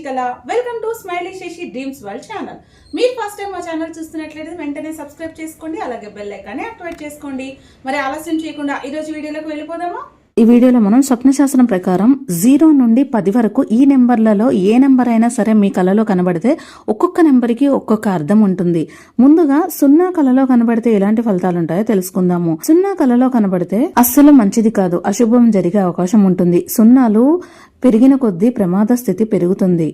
Sasikala. Welcome to smiley Sashi dreams world channel. మీరు first time మా channel చూస్తున్నట్లయితే వెంటనే సబ్స్క్రైబ్ చేసుకోండి, అలాగే బెల్ ఐకాన్ని యాక్టివేట్ చేసుకోండి. మరి ఆలస్యం చేయకుండా ఈరోజు వీడియోలోకి వెళ్ళిపోదామా? ఈ వీడియోలో మనం స్వప్నశాస్త్రం ప్రకారం 0 నుండి 10 వరకు ఈ నెంబర్లలో ఏ నెంబర్ అయినా సరే మీ కలలో కనబడితే ఒక్కొక్క నెంబర్కి ఒక్కొక్క అర్థం ఉంటుంది. ముందుగా 0 కలలో కనబడితే ఎలాంటి ఫలితాలు ఉంటాయో తెలుసుకుందాము. 0 కలలో కనబడితే అస్సలు మంచిది కాదు, అశుభం జరిగే అవకాశం ఉంటుంది. 0లు పెరిగిన కొద్దీ ప్రమాద స్థితి పెరుగుతుంది.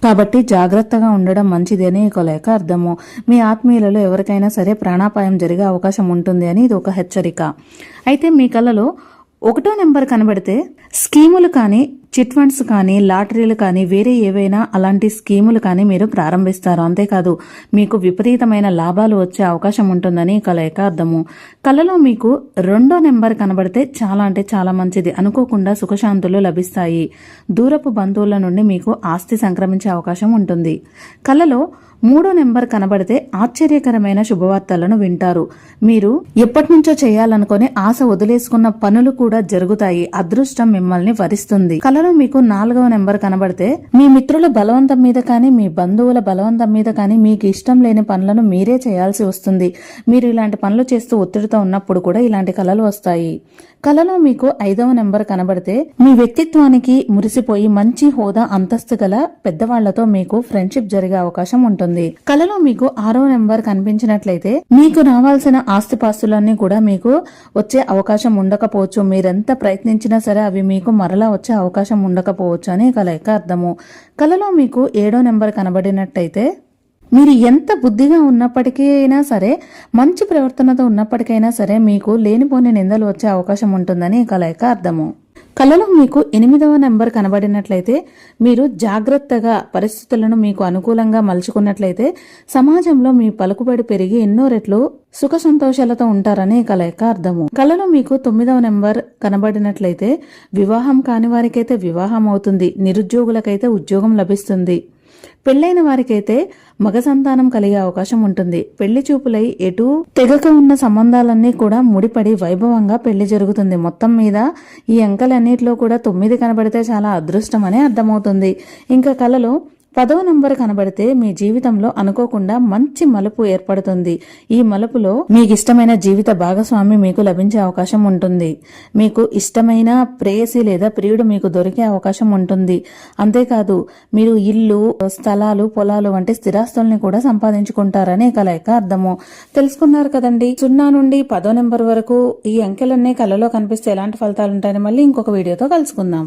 కాబట్టి జాగ్రత్తగా ఉండడం మంచిది అని ఒక లేఖ అర్థము. మీ ఆత్మీయులలో ఎవరికైనా సరే ప్రాణాపాయం జరిగే అవకాశం ఉంటుంది అని ఇది ఒక హెచ్చరిక. అయితే మీ కలలో 1వ నెంబర్ కనబడితే స్కీములు కానీ, చిట్ ఫండ్స్ కానీ, లాటరీలు కానీ, వేరే ఏవైనా అలాంటి స్కీములు కానీ మీరు ప్రారంభిస్తారు. అంతేకాదు మీకు విపరీతమైన లాభాలు వచ్చే అవకాశం ఉంటుందని కలయిక అర్థము. కలలో మీకు 2వ నెంబర్ కనబడితే చాలా అంటే చాలా మంచిది. అనుకోకుండా సుఖశాంతులు లభిస్తాయి. దూరపు బంధువుల నుండి మీకు ఆస్తి సంక్రమించే అవకాశం ఉంటుంది. కలలో 3వ నెంబర్ కనబడితే ఆశ్చర్యకరమైన శుభవార్తలను వింటారు. మీరు ఎప్పటి నుంచో చేయాలనుకుని ఆశ వదిలేసుకున్న పనులు కూడా జరుగుతాయి. అదృష్టం మిమ్మల్ని వరిస్తుంది. కలలో మీకు 4వ నెంబర్ కనబడితే మీ మిత్రుల బలవంతం మీద కానీ, మీ బంధువుల బలవంతం మీద కానీ మీకు ఇష్టం లేని పనులను మీరే చేయాల్సి వస్తుంది. మీరు ఇలాంటి పనులు చేస్తూ ఒత్తిడితో ఉన్నప్పుడు కూడా ఇలాంటి కలలు వస్తాయి. కలలో మీకు 5వ నెంబర్ కనబడితే మీ వ్యక్తిత్వానికి మురిసిపోయి మంచి హోదా, అంతస్తు గల పెద్దవాళ్లతో మీకు ఫ్రెండ్షిప్ జరిగే అవకాశం ఉంటుంది. కలలో మీకు 6వ నెంబర్ కనిపించినట్లయితే మీకు రావాల్సిన ఆస్తిపాస్తులన్నీ కూడా మీకు వచ్చే అవకాశం ఉండకపోవచ్చు. మీరెంత ప్రయత్నించినా సరే అవి మీకు మరలా వచ్చే అవకాశం ఉండకపోవచ్చు అని కలయిక అర్థము. కలలో మీకు 7వ నెంబర్ కనబడినట్టయితే మీరు ఎంత బుద్ధిగా ఉన్నప్పటికీ అయినా సరే, మంచి ప్రవర్తనతో ఉన్నప్పటికైనా సరే మీకు లేనిపోని నిందలు వచ్చే అవకాశం ఉంటుందని కలయిక అర్థము. కలలో మీకు 8వ నెంబర్ కనబడినట్లయితే మీరు జాగ్రత్తగా పరిస్థితులను మీకు అనుకూలంగా మలుచుకున్నట్లయితే సమాజంలో మీ పలుకుబడి పెరిగి ఎన్నో రెట్లు సుఖ సంతోషాలతో ఉంటారని కలయిక అర్థము. కలలో మీకు 9వ నెంబర్ కనబడినట్లయితే వివాహం కాని వారికైతే వివాహం అవుతుంది. నిరుద్యోగులకైతే ఉద్యోగం లభిస్తుంది. పెళ్లైన వారికైతే మగ సంతానం కలిగే అవకాశం ఉంటుంది. పెళ్లి చూపులై ఎటు తెగక ఉన్న సంబంధాలన్నీ కూడా ముడిపడి వైభవంగా పెళ్లి జరుగుతుంది. మొత్తం మీద ఈ అంకెలన్నిటిలో కూడా 9 కనబడితే చాలా అదృష్టం అని అర్థమవుతుంది. ఇంకా కలలో 10వ నెంబర్ కనబడితే మీ జీవితంలో అనుకోకుండా మంచి మలుపు ఏర్పడుతుంది. ఈ మలుపులో మీకు ఇష్టమైన జీవిత భాగస్వామి మీకు లభించే అవకాశం ఉంటుంది. మీకు ఇష్టమైన ప్రేయసి లేదా ప్రియుడు మీకు దొరికే అవకాశం ఉంటుంది. అంతేకాదు మీరు ఇల్లు, స్థలాలు, పొలాలు వంటి స్థిరాస్తుల్ని కూడా సంపాదించుకుంటారనే కలయిక అర్థము. తెలుసుకున్నారు కదండి. 0 నుండి 10వ నెంబర్ వరకు ఈ అంకెలన్నీ కలలో కనిపిస్తే ఎలాంటి ఫలితాలు ఉంటాయని మళ్ళీ ఇంకొక వీడియోతో కలుసుకుందాం.